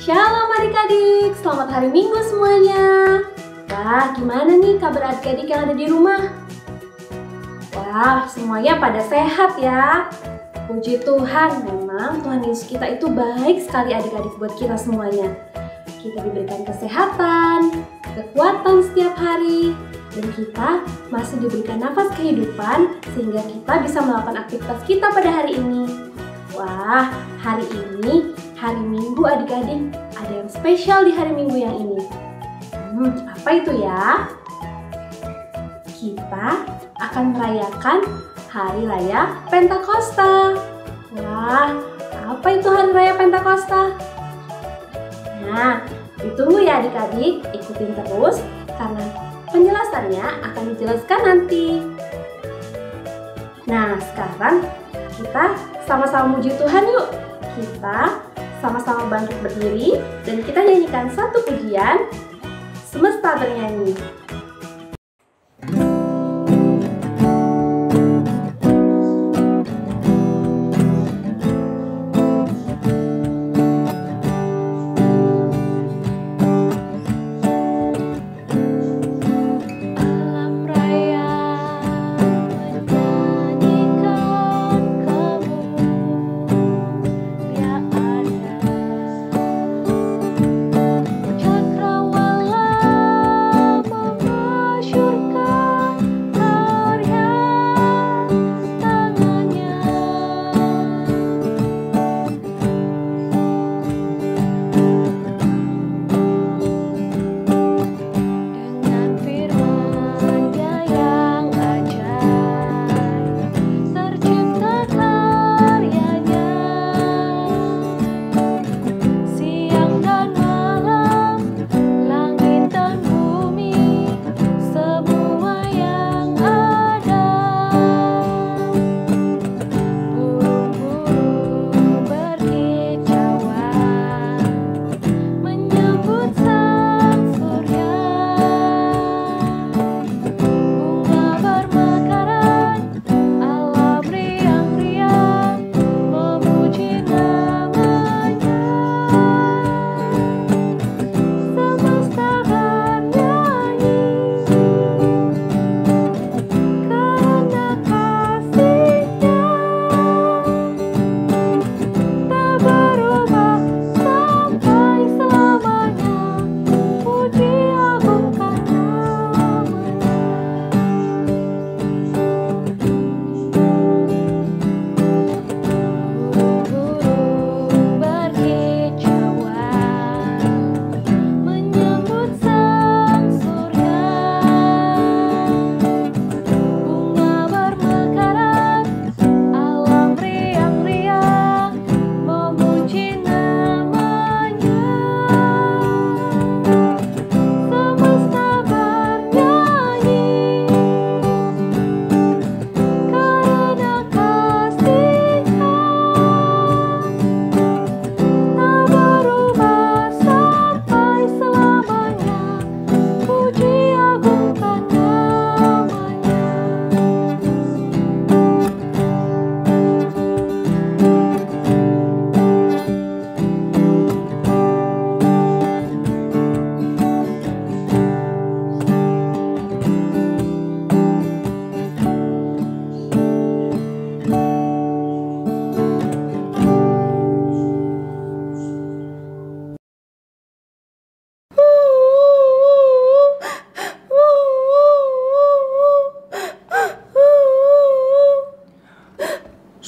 Shalom adik-adik, selamat hari Minggu semuanya. Wah, gimana nih kabar adik-adik yang ada di rumah? Wah, semuanya pada sehat ya. Puji Tuhan, memang Tuhan Yesus kita itu baik sekali adik-adik buat kita semuanya. Kita diberikan kesehatan, kekuatan setiap hari, dan kita masih diberikan nafas kehidupan sehingga kita bisa melakukan aktivitas kita pada hari ini. Wah, hari ini hari Minggu adik-adik, ada yang spesial di hari Minggu yang ini. Apa itu ya? Kita akan merayakan Hari Raya Pentakosta. Wah, apa itu Hari Raya Pentakosta? Nah, ditunggu ya adik-adik, ikutin terus karena penjelasannya akan dijelaskan nanti. Nah, sekarang kita sama-sama muji Tuhan yuk. Kita sama-sama bangkit berdiri dan kita nyanyikan satu pujian, Semesta Bernyanyi.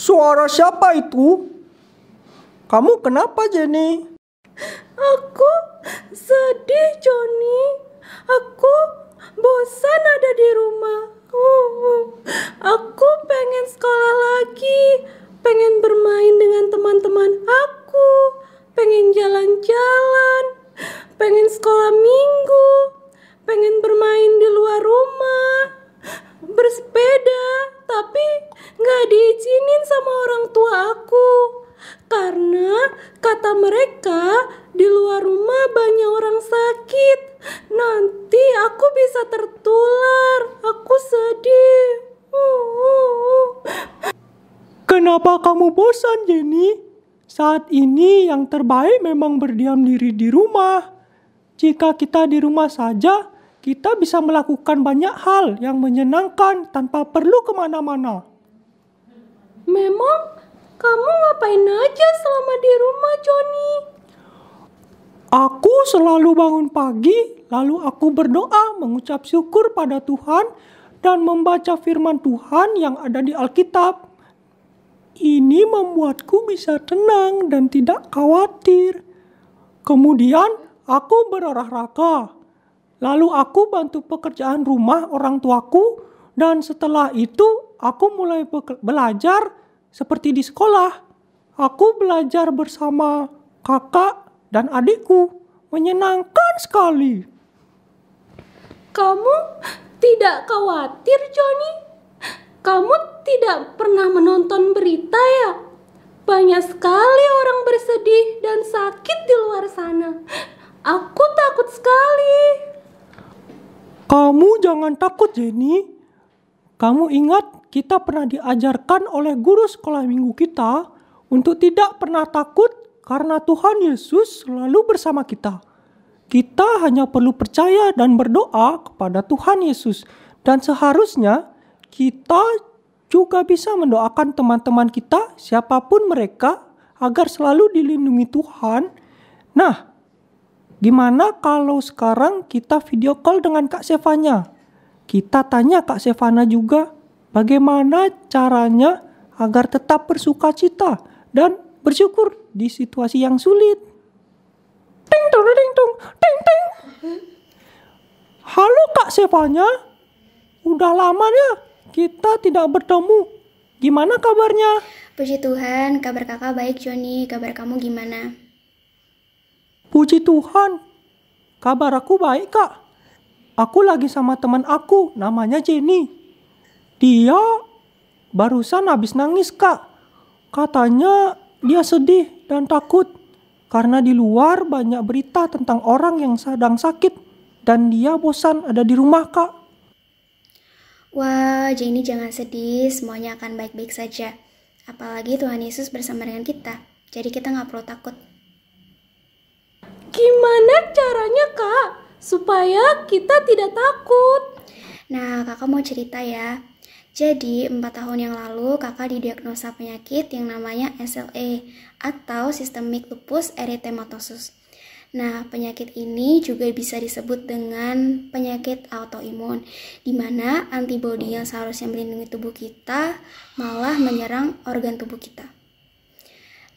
Suara siapa itu? Kamu kenapa, Jenny? Aku sedih, Johnny. Aku bosan ada di rumah. Aku pengen sekolah lagi, pengen bermain dengan teman-teman aku, pengen jalan-jalan, pengen sekolah minggu, pengen bermain di luar rumah, bersepeda, tapi gak diizinin sama orang tua aku. Karena kata mereka di luar rumah banyak orang sakit. Nanti aku bisa tertular. Aku sedih. Kenapa kamu bosan, Jenny? Saat ini yang terbaik memang berdiam diri di rumah. Jika kita di rumah saja, kita bisa melakukan banyak hal yang menyenangkan tanpa perlu kemana-mana. Memang kamu ngapain aja selama di rumah, Johnny? Aku selalu bangun pagi, lalu aku berdoa mengucap syukur pada Tuhan dan membaca firman Tuhan yang ada di Alkitab. Ini membuatku bisa tenang dan tidak khawatir. Kemudian aku berolahraga. Lalu aku bantu pekerjaan rumah orang tuaku dan setelah itu aku mulai belajar seperti di sekolah. Aku belajar bersama kakak dan adikku. Menyenangkan sekali. Kamu tidak khawatir, Johnny? Kamu tidak pernah menonton berita ya? Banyak sekali orang bersedih dan sakit di luar sana. Aku takut sekali. Kamu jangan takut, Jenny. Kamu ingat kita pernah diajarkan oleh guru sekolah minggu kita untuk tidak pernah takut karena Tuhan Yesus selalu bersama kita. Kita hanya perlu percaya dan berdoa kepada Tuhan Yesus. Dan seharusnya kita juga bisa mendoakan teman-teman kita, siapapun mereka, agar selalu dilindungi Tuhan. Nah, gimana kalau sekarang kita video call dengan Kak Sevanya? Kita tanya Kak Sevana juga, bagaimana caranya agar tetap bersukacita dan bersyukur di situasi yang sulit. Ting tong ting tong ting ting. Halo Kak Sevanya, udah lama ya kita tidak bertemu. Gimana kabarnya? Puji Tuhan, kabar kakak baik Johnny. Kabar kamu gimana? Puji Tuhan, kabar aku baik Kak. Aku lagi sama teman aku, namanya Jenny. Dia barusan habis nangis Kak. Katanya dia sedih dan takut karena di luar banyak berita tentang orang yang sedang sakit dan dia bosan ada di rumah Kak. Wah, Jenny jangan sedih, semuanya akan baik-baik saja. Apalagi Tuhan Yesus bersama dengan kita, jadi kita gak perlu takut. Gimana caranya, Kak, supaya kita tidak takut? Nah, kakak mau cerita ya. Jadi, 4 tahun yang lalu kakak didiagnosa penyakit yang namanya SLE atau Systemic Lupus Erythematosus. Nah, penyakit ini juga bisa disebut dengan penyakit autoimun, di mana antibodi yang seharusnya melindungi tubuh kita malah menyerang organ tubuh kita.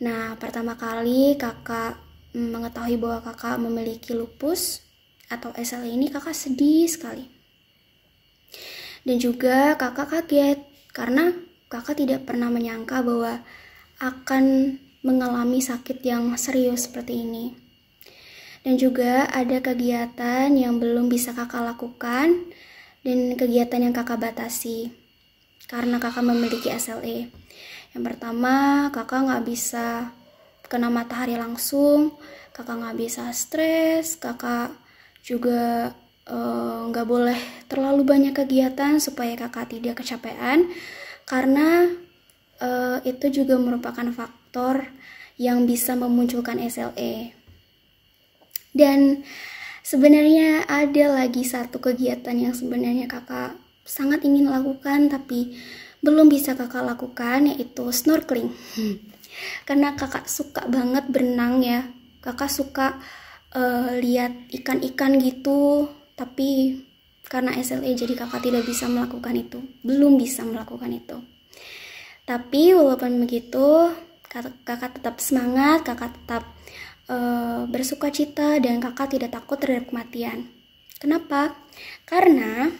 Nah, pertama kali kakak mengetahui bahwa kakak memiliki lupus atau SLE ini, kakak sedih sekali. Dan juga kakak kaget karena kakak tidak pernah menyangka bahwa akan mengalami sakit yang serius seperti ini. Dan juga ada kegiatan yang belum bisa kakak lakukan dan kegiatan yang kakak batasi karena kakak memiliki SLE. Yang pertama, kakak gak bisa kena matahari langsung, kakak gak bisa stres, kakak juga gak boleh terlalu banyak kegiatan supaya kakak tidak kecapean, karena itu juga merupakan faktor yang bisa memunculkan SLE. Dan sebenarnya ada lagi satu kegiatan yang sebenarnya kakak sangat ingin lakukan tapi belum bisa kakak lakukan, yaitu snorkeling. Karena kakak suka banget berenang ya, kakak suka lihat ikan-ikan gitu, tapi karena SLE jadi kakak tidak bisa melakukan itu, belum bisa melakukan itu. Tapi walaupun begitu, kakak tetap semangat, kakak tetap bersukacita, dan kakak tidak takut terhadap kematian. Kenapa? Karena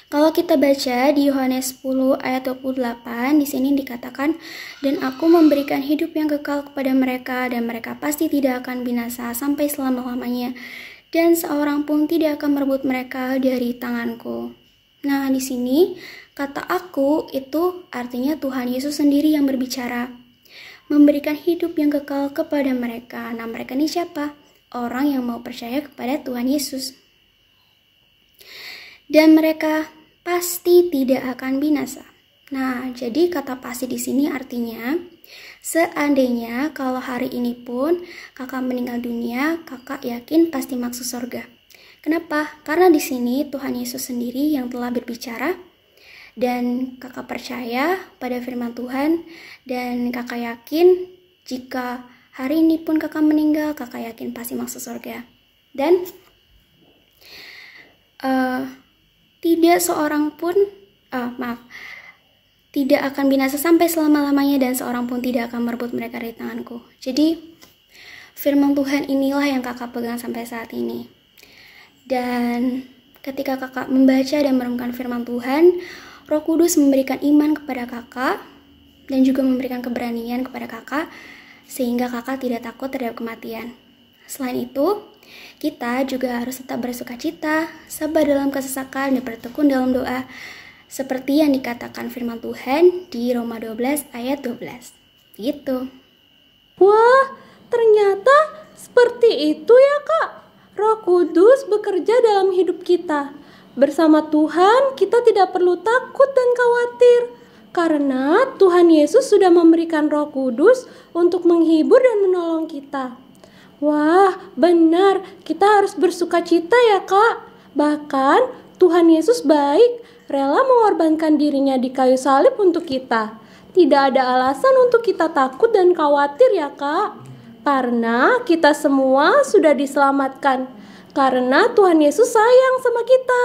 kalau kita baca di Yohanes 10 ayat 28, di sini dikatakan, dan aku memberikan hidup yang kekal kepada mereka, dan mereka pasti tidak akan binasa sampai selama-lamanya, dan seorang pun tidak akan merebut mereka dari tanganku. Nah, di sini kata aku itu artinya Tuhan Yesus sendiri yang berbicara. Memberikan hidup yang kekal kepada mereka. Nah, mereka ini siapa? Orang yang mau percaya kepada Tuhan Yesus. Dan mereka pasti tidak akan binasa. Nah, jadi kata pasti di sini artinya Seandainya kalau hari ini pun kakak meninggal dunia, kakak yakin pasti masuk surga. Kenapa? Karena di sini Tuhan Yesus sendiri yang telah berbicara dan kakak percaya pada firman Tuhan dan kakak yakin jika hari ini pun kakak meninggal, kakak yakin pasti masuk surga. Dan tidak seorang pun, tidak akan binasa sampai selama-lamanya dan seorang pun tidak akan merebut mereka dari tanganku. Jadi firman Tuhan inilah yang kakak pegang sampai saat ini. Dan ketika kakak membaca dan merenungkan firman Tuhan, Roh Kudus memberikan iman kepada kakak dan juga memberikan keberanian kepada kakak sehingga kakak tidak takut terhadap kematian. Selain itu, kita juga harus tetap bersukacita, sabar dalam kesesakan dan bertekun dalam doa seperti yang dikatakan firman Tuhan di Roma 12 ayat 12. Gitu. Wah, ternyata seperti itu ya Kak. Roh Kudus bekerja dalam hidup kita. Bersama Tuhan kita tidak perlu takut dan khawatir. Karena Tuhan Yesus sudah memberikan Roh Kudus untuk menghibur dan menolong kita. Wah, benar. Kita harus bersukacita ya Kak. Bahkan Tuhan Yesus baik, rela mengorbankan dirinya di kayu salib untuk kita. Tidak ada alasan untuk kita takut dan khawatir ya Kak. Karena kita semua sudah diselamatkan. Karena Tuhan Yesus sayang sama kita.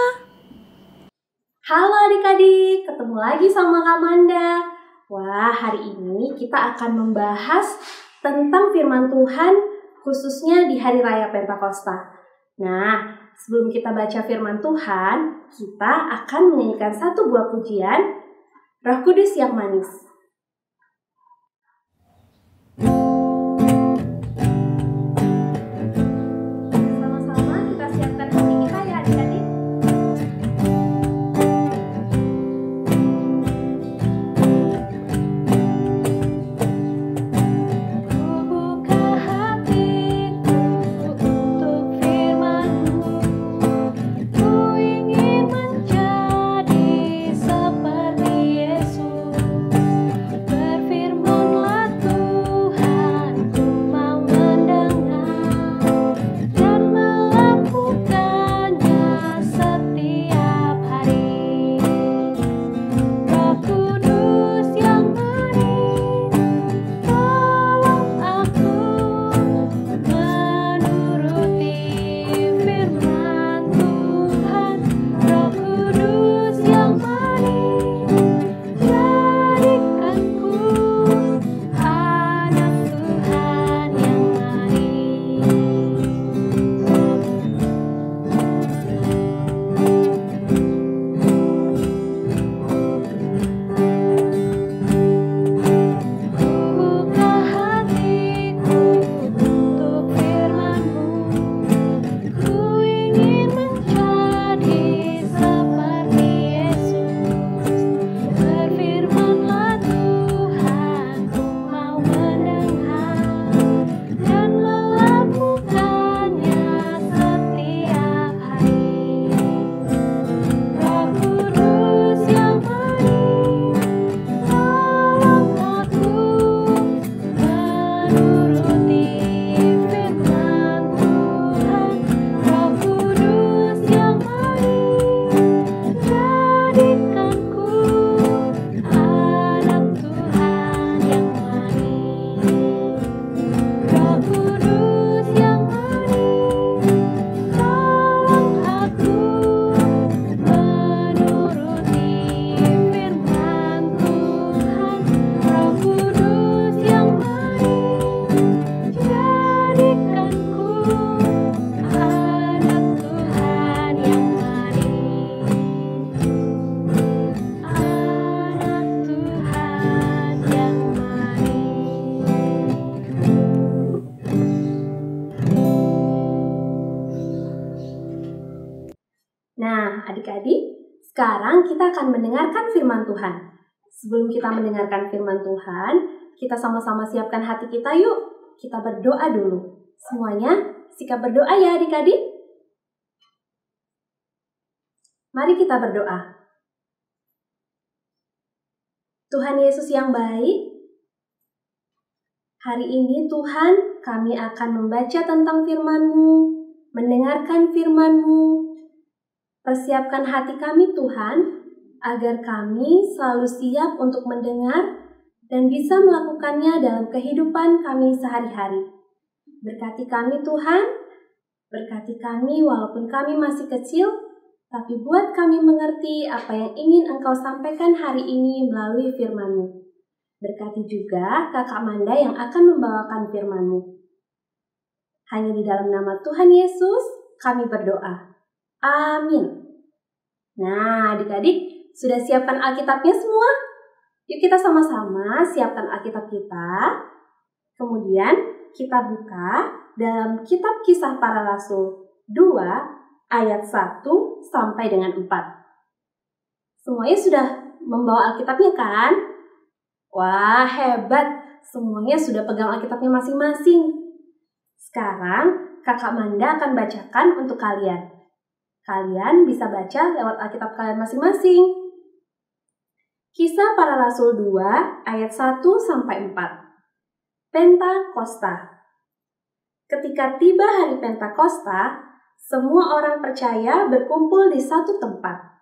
Halo adik-adik, ketemu lagi sama Kak Manda. Wah, hari ini kita akan membahas tentang firman Tuhan khususnya di Hari Raya Pentakosta. Nah, sebelum kita baca firman Tuhan, kita akan menyanyikan satu buah pujian, Roh Kudus yang manis. Sama-sama kita siapkan hati kita ya adik-adik. Nah, adik-adik, sekarang kita akan mendengarkan firman Tuhan. Sebelum kita mendengarkan firman Tuhan, kita sama-sama siapkan hati kita yuk. Kita berdoa dulu. Semuanya, sikap berdoa ya adik-adik. Mari kita berdoa. Tuhan Yesus yang baik, Hari ini Tuhan, kami akan membaca tentang firman-Mu, mendengarkan firman-Mu. Persiapkan hati kami Tuhan, agar kami selalu siap untuk mendengar dan bisa melakukannya dalam kehidupan kami sehari-hari. Berkati kami Tuhan, berkati kami walaupun kami masih kecil, tapi buat kami mengerti apa yang ingin Engkau sampaikan hari ini melalui firman-Mu. Berkati juga Kakak Manda yang akan membawakan firman-Mu. Hanya di dalam nama Tuhan Yesus kami berdoa. Amin. Nah, adik-adik, sudah siapkan Alkitabnya semua? Yuk kita sama-sama siapkan Alkitab kita. Kemudian kita buka dalam kitab Kisah Para Rasul 2 ayat 1 sampai dengan 4. Semuanya sudah membawa Alkitabnya kan? Wah, hebat. Semuanya sudah pegang Alkitabnya masing-masing. Sekarang Kakak Manda akan bacakan untuk kalian. Kalian bisa baca lewat Alkitab kalian masing-masing. Kisah Para Rasul 2 ayat 1 sampai 4. Pentakosta. Ketika tiba hari Pentakosta, semua orang percaya berkumpul di satu tempat.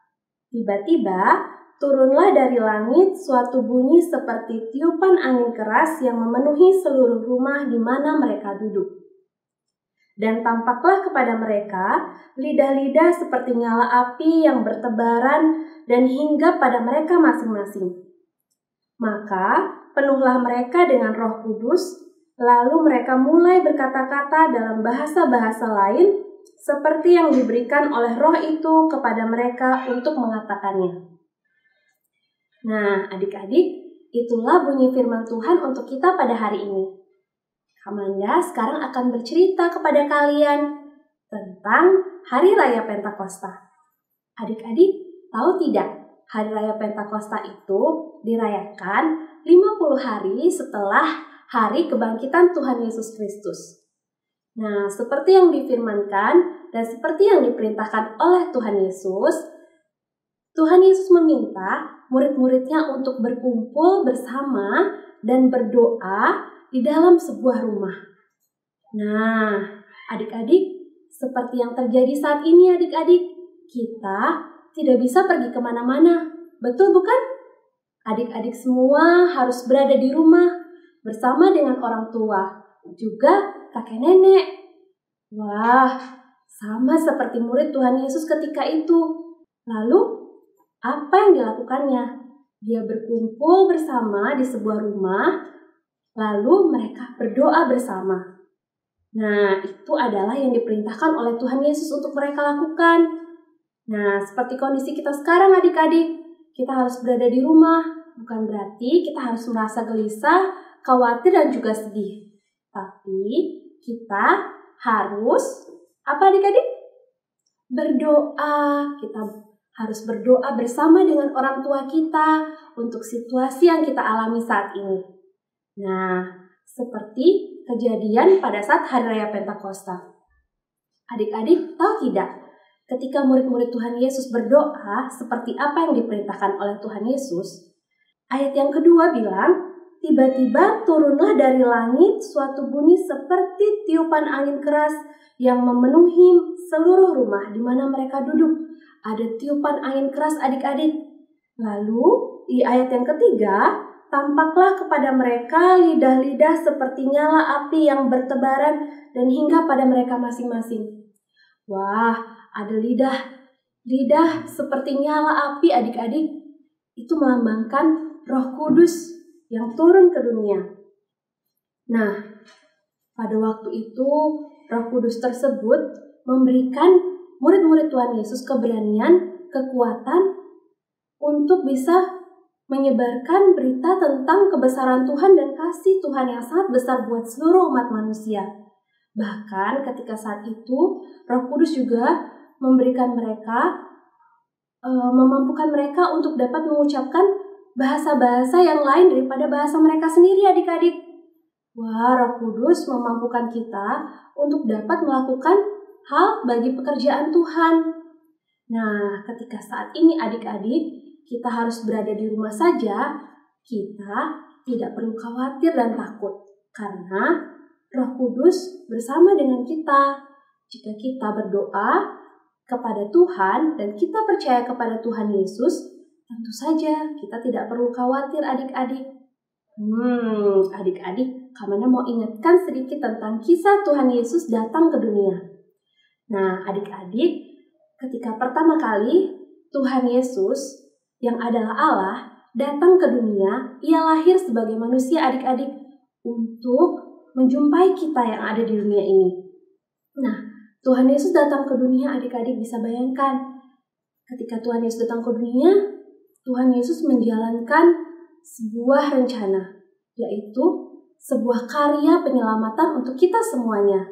Tiba-tiba turunlah dari langit suatu bunyi seperti tiupan angin keras yang memenuhi seluruh rumah di mana mereka duduk. Dan tampaklah kepada mereka lidah-lidah seperti nyala api yang bertebaran dan hinggap pada mereka masing-masing. Maka penuhlah mereka dengan Roh Kudus, lalu mereka mulai berkata-kata dalam bahasa-bahasa lain seperti yang diberikan oleh Roh itu kepada mereka untuk mengatakannya. Nah, adik-adik, itulah bunyi firman Tuhan untuk kita pada hari ini. Kamanda sekarang akan bercerita kepada kalian tentang Hari Raya Pentakosta. Adik-adik, tahu tidak? Hari Raya Pentakosta itu dirayakan 50 hari setelah hari kebangkitan Tuhan Yesus Kristus. Nah, seperti yang difirmankan dan seperti yang diperintahkan oleh Tuhan Yesus meminta murid-muridnya untuk berkumpul bersama dan berdoa di dalam sebuah rumah. Nah, adik-adik, seperti yang terjadi saat ini adik-adik, kita tidak bisa pergi kemana-mana. Betul bukan? Adik-adik semua harus berada di rumah bersama dengan orang tua, juga kakek nenek. Wah, sama seperti murid Tuhan Yesus ketika itu. Lalu, apa yang dilakukannya? Dia berkumpul bersama di sebuah rumah, lalu mereka berdoa bersama. Nah, itu adalah yang diperintahkan oleh Tuhan Yesus untuk mereka lakukan. Nah, seperti kondisi kita sekarang adik-adik, kita harus berada di rumah. Bukan berarti kita harus merasa gelisah, khawatir, dan juga sedih. Tapi, kita harus, apa adik-adik? Berdoa. Kita harus berdoa bersama dengan orang tua kita untuk situasi yang kita alami saat ini. Nah, seperti kejadian pada saat Hari Raya Pentakosta. Adik-adik tahu tidak, ketika murid-murid Tuhan Yesus berdoa seperti apa yang diperintahkan oleh Tuhan Yesus, ayat yang kedua bilang, tiba-tiba turunlah dari langit suatu bunyi seperti tiupan angin keras yang memenuhi seluruh rumah di mana mereka duduk. Ada tiupan angin keras adik-adik. Lalu di ayat yang ketiga, tampaklah kepada mereka lidah-lidah seperti nyala api yang bertebaran dan hingga pada mereka masing-masing. Wah, ada lidah seperti nyala api adik-adik. Itu melambangkan Roh Kudus yang turun ke dunia. Nah, pada waktu itu Roh Kudus tersebut memberikan murid-murid Tuhan Yesus keberanian, kekuatan untuk bisa menyebarkan berita tentang kebesaran Tuhan dan kasih Tuhan yang sangat besar buat seluruh umat manusia. Bahkan ketika saat itu, Roh Kudus juga memberikan mereka, memampukan mereka untuk dapat mengucapkan bahasa-bahasa yang lain daripada bahasa mereka sendiri adik-adik. Wah, Roh Kudus memampukan kita untuk dapat melakukan hal bagi pekerjaan Tuhan. Nah, ketika saat ini adik-adik, kita harus berada di rumah saja, kita tidak perlu khawatir dan takut. Karena Roh Kudus bersama dengan kita. Jika kita berdoa kepada Tuhan dan kita percaya kepada Tuhan Yesus, tentu saja kita tidak perlu khawatir adik-adik. Adik-adik, Kak Manda mau ingatkan sedikit tentang kisah Tuhan Yesus datang ke dunia. Nah, adik-adik, ketika pertama kali Tuhan Yesus yang adalah Allah datang ke dunia, ia lahir sebagai manusia adik-adik untuk menjumpai kita yang ada di dunia ini. Nah, Tuhan Yesus datang ke dunia, adik-adik bisa bayangkan. Ketika Tuhan Yesus datang ke dunia, Tuhan Yesus menjalankan sebuah rencana, yaitu sebuah karya penyelamatan untuk kita semuanya.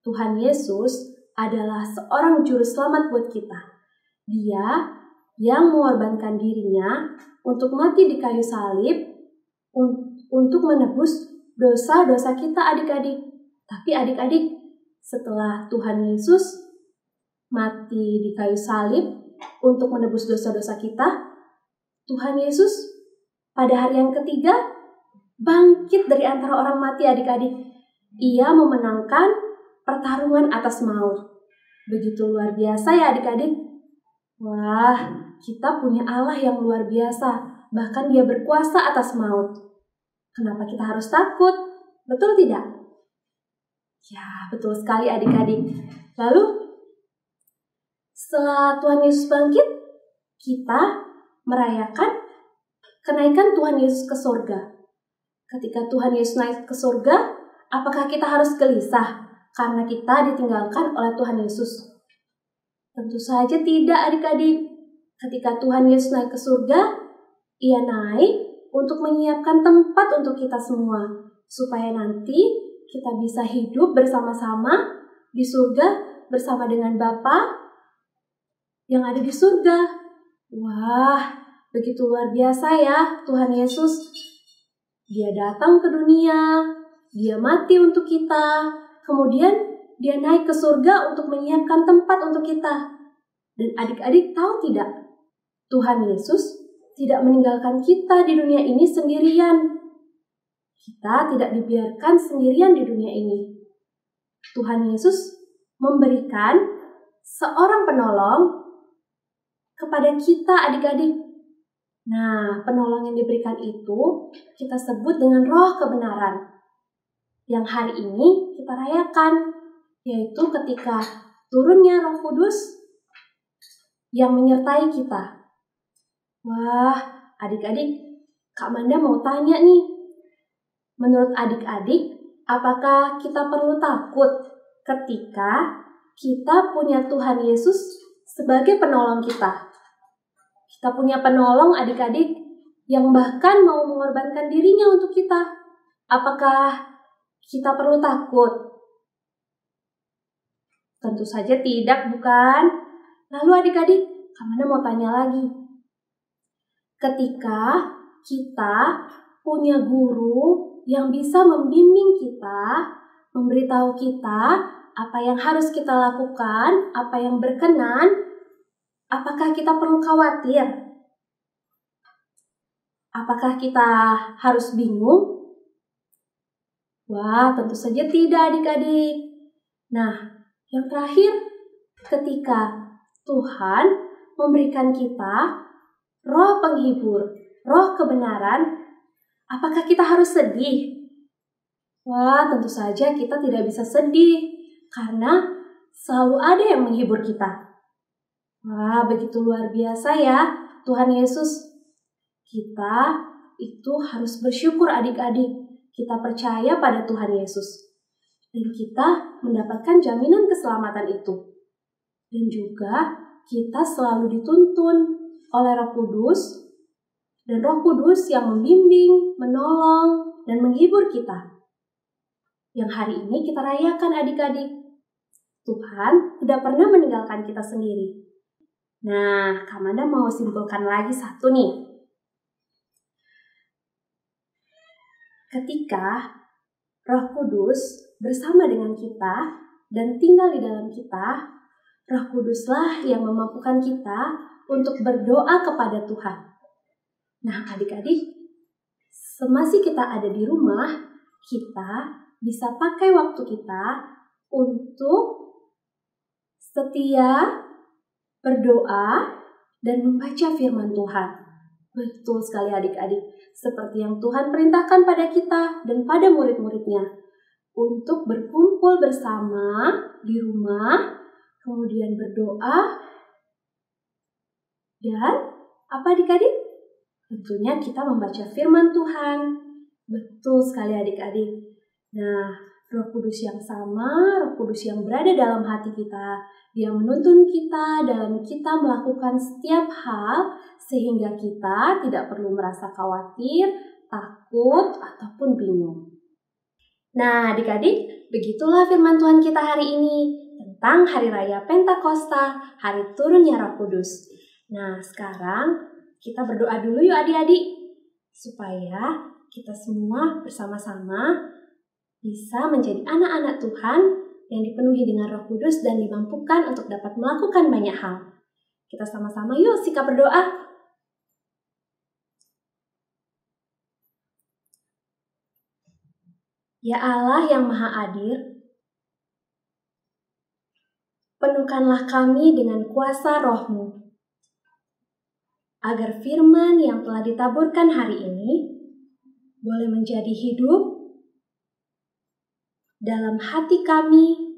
Tuhan Yesus adalah seorang juru selamat buat kita. Dia yang mengorbankan dirinya untuk mati di kayu salib untuk menebus dosa-dosa kita adik-adik. Tapi adik-adik, setelah Tuhan Yesus mati di kayu salib untuk menebus dosa-dosa kita, Tuhan Yesus pada hari yang ketiga bangkit dari antara orang mati adik-adik. Ia memenangkan pertarungan atas maut. Begitu luar biasa ya adik-adik. Wah, kita punya Allah yang luar biasa. Bahkan Dia berkuasa atas maut. Kenapa kita harus takut? Betul tidak? Ya, betul sekali adik-adik. Lalu, setelah Tuhan Yesus bangkit, kita merayakan kenaikan Tuhan Yesus ke surga. Ketika Tuhan Yesus naik ke surga, apakah kita harus gelisah karena kita ditinggalkan oleh Tuhan Yesus? Tentu saja tidak adik-adik. Ketika Tuhan Yesus naik ke surga, Ia naik untuk menyiapkan tempat untuk kita semua, supaya nanti kita bisa hidup bersama-sama di surga bersama dengan Bapa yang ada di surga. Wah, begitu luar biasa ya Tuhan Yesus. Dia datang ke dunia, Dia mati untuk kita, kemudian Dia naik ke surga untuk menyiapkan tempat untuk kita. Dan adik-adik tahu tidak? Tuhan Yesus tidak meninggalkan kita di dunia ini sendirian. Kita tidak dibiarkan sendirian di dunia ini. Tuhan Yesus memberikan seorang penolong kepada kita adik-adik. Nah, penolong yang diberikan itu kita sebut dengan Roh kebenaran. Yang hari ini kita rayakan, yaitu ketika turunnya Roh Kudus yang menyertai kita. Wah, adik-adik, Kak Manda mau tanya nih. Menurut adik-adik, apakah kita perlu takut ketika kita punya Tuhan Yesus sebagai penolong kita? Kita punya penolong adik-adik yang bahkan mau mengorbankan dirinya untuk kita. Apakah kita perlu takut? Tentu saja tidak, bukan? Lalu adik-adik, Kak Manda mau tanya lagi. Ketika kita punya guru yang bisa membimbing kita, memberitahu kita apa yang harus kita lakukan, apa yang berkenan, apakah kita perlu khawatir? Apakah kita harus bingung? Wah, tentu saja tidak adik-adik. Nah, yang terakhir, ketika Tuhan memberikan kita Roh penghibur, Roh kebenaran, apakah kita harus sedih? Wah, tentu saja kita tidak bisa sedih, karena selalu ada yang menghibur kita. Wah, begitu luar biasa ya Tuhan Yesus. Kita itu harus bersyukur adik-adik. Kita percaya pada Tuhan Yesus. Dan kita mendapatkan jaminan keselamatan itu. Dan juga kita selalu dituntun oleh Roh Kudus. Dan Roh Kudus yang membimbing, menolong, dan menghibur kita. Yang hari ini kita rayakan adik-adik. Tuhan tidak pernah meninggalkan kita sendiri. Nah, Kak Manda mau simpulkan lagi satu nih. Ketika Roh Kudus bersama dengan kita dan tinggal di dalam kita, Roh Kuduslah yang memampukan kita untuk berdoa kepada Tuhan. Nah, adik-adik, semasih kita ada di rumah, kita bisa pakai waktu kita untuk setia, berdoa, dan membaca firman Tuhan. Betul sekali adik-adik, seperti yang Tuhan perintahkan pada kita dan pada murid-muridnya, untuk berkumpul bersama di rumah, kemudian berdoa, dan apa adik-adik? Tentunya kita membaca firman Tuhan. Betul sekali adik-adik. Nah, Roh Kudus yang sama, Roh Kudus yang berada dalam hati kita, Dia menuntun kita dalam kita melakukan setiap hal sehingga kita tidak perlu merasa khawatir, takut, ataupun bingung. Nah, adik-adik, begitulah firman Tuhan kita hari ini tentang Hari Raya Pentakosta, hari turunnya Roh Kudus. Nah, sekarang kita berdoa dulu yuk adik-adik, supaya kita semua bersama-sama bisa menjadi anak-anak Tuhan yang dipenuhi dengan Roh Kudus dan dimampukan untuk dapat melakukan banyak hal. Kita sama-sama yuk sikap berdoa. Ya Allah yang Maha Adil, penuhkanlah kami dengan kuasa Roh-Mu, agar firman yang telah ditaburkan hari ini boleh menjadi hidup dalam hati kami,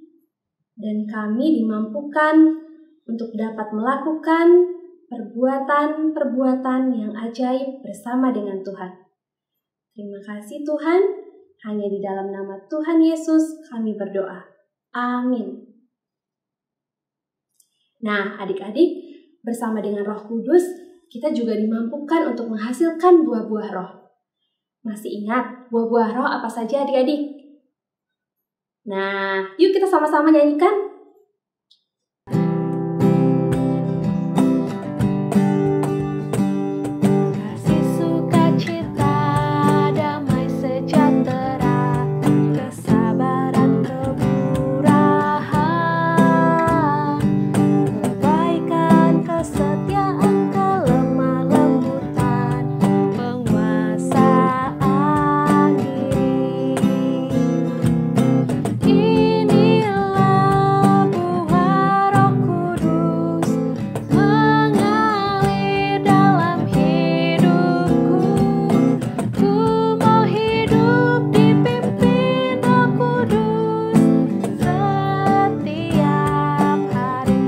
dan kami dimampukan untuk dapat melakukan perbuatan-perbuatan yang ajaib bersama dengan Tuhan. Terima kasih Tuhan, hanya di dalam nama Tuhan Yesus kami berdoa. Amin. Nah, adik-adik, bersama dengan Roh Kudus, kita juga dimampukan untuk menghasilkan buah-buah roh. Masih ingat buah-buah roh apa saja adik-adik? Nah, yuk kita sama-sama nyanyikan. Kasih, sukacita, damai sejahtera, kesabaran, kemurahan, kebaikan, kesetiaan, kelemah lembutan, penguasaan diri. Inilah buah Roh Kudus mengalir dalam hidupku. Ku mau hidup dipimpin Roh Kudus setiap hari.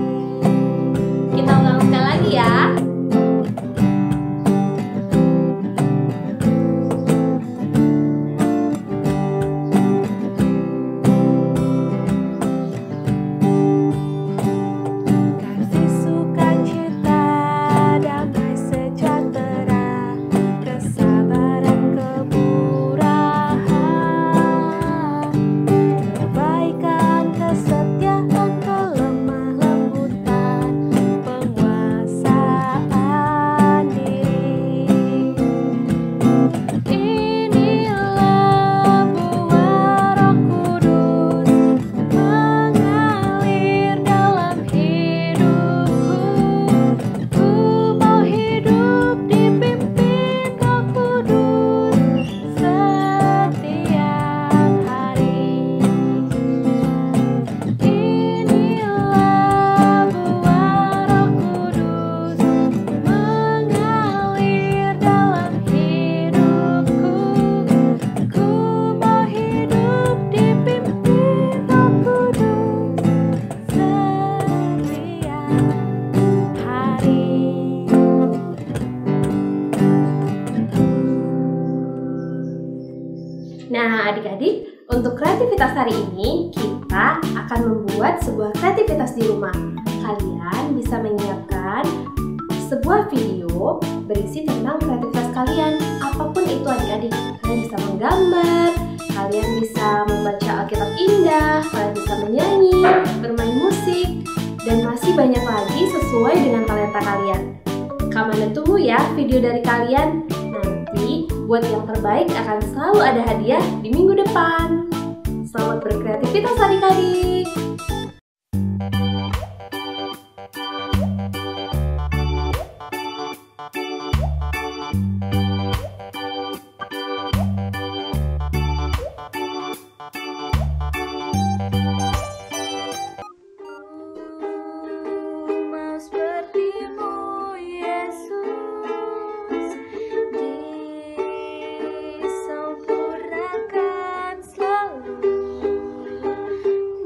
Kita ulang sekali lagi ya. Kasih, sukacita, damai sejahtera, kesabaran, kemurahan, kebaikan, kesetiaan, kelemah lembutan, penguasaan diri. Inilah buah Roh Kudus mengalir dalam hidupku. Ku mau hidup dipimpin Roh Kudus setiap hari. Inilah buah Roh Kudus mengalir dalam hidupku. Ku mau hidup dipimpin Roh Kudus setiap hari. Nah, adik-adik, untuk kreativitas hari ini, kita akan membuat sebuah kreativitas di rumah. Kalian bisa menyiapkan sebuah video berisi tentang kreativitas kalian. Apapun itu adik-adik, kalian bisa menggambar, kalian bisa membaca Alkitab indah, kalian bisa menyanyi, bermain musik, dan masih banyak lagi sesuai dengan talenta kalian. Kami tunggu ya video dari kalian. Nanti buat yang terbaik akan selalu ada hadiah di minggu depan. Selamat berkreativitas adik-adik. Mau seperti-Mu, Yesus, disempurnakan selalu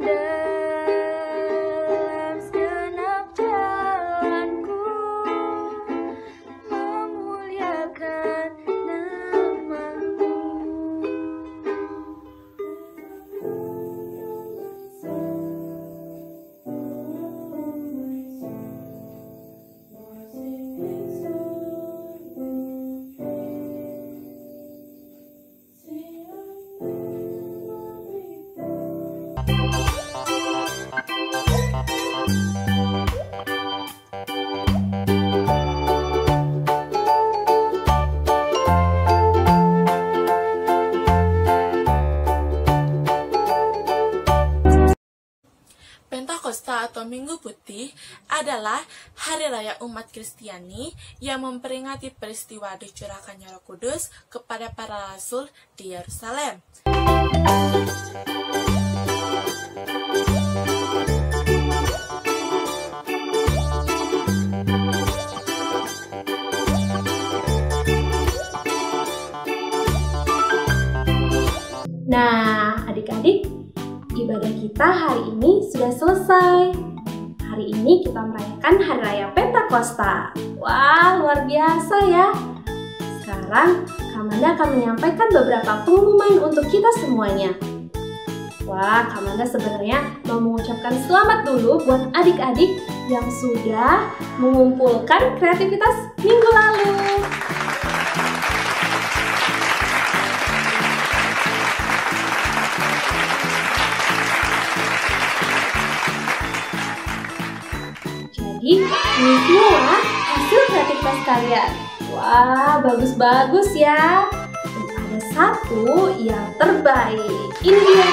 dalam segenap jalanku, memuliakan nama-Mu. Pentakosta atau Minggu Putih adalah hari raya umat Kristiani yang memperingati peristiwa dicurahkannya Roh Kudus kepada para rasul di Yerusalem. Nah, adik-adik, ibadah kita hari ini sudah selesai. Hari ini kita merayakan Hari Raya Pentakosta. Wah, luar biasa ya. Sekarang, Kamanda akan menyampaikan beberapa pengumuman untuk kita semuanya. Wah, Kamanda sebenarnya mau mengucapkan selamat dulu buat adik-adik yang sudah mengumpulkan kreativitas minggu lalu. Jadi, ini semua hasil kreativitas kalian. Wah, bagus-bagus ya. Dan ada satu yang terbaik. Ini dia.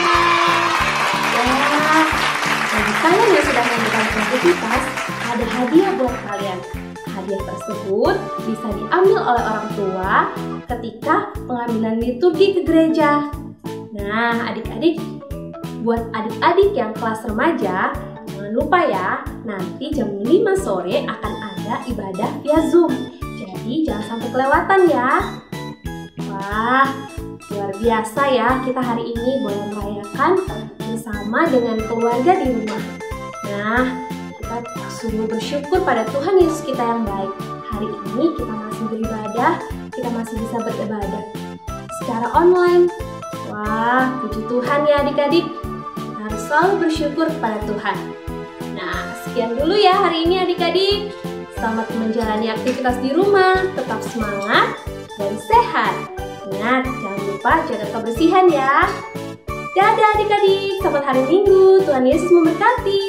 Wah, bagi kalian yang sudah memberikan kreativitas, ada hadiah buat kalian. Hadiah tersebut bisa diambil oleh orang tua ketika pengambilan liturgi ke gereja. Nah, adik-adik, buat adik-adik yang kelas remaja, jangan lupa ya, nanti jam 5 sore akan ada ibadah via Zoom. Jadi jangan sampai kelewatan ya. Wah, luar biasa ya, kita hari ini boleh merayakan bersama dengan keluarga di rumah. Nah, kita sungguh bersyukur pada Tuhan Yesus kita yang baik. Hari ini kita masih beribadah, kita masih bisa beribadah secara online. Wah, puji Tuhan ya adik-adik. Kita harus selalu bersyukur kepada Tuhan. Nah, sekian dulu ya hari ini adik-adik. Selamat menjalani aktivitas di rumah, tetap semangat dan sehat. Ingat, jangan lupa jaga kebersihan ya. Dadah adik-adik, selamat hari Minggu. Tuhan Yesus memberkati.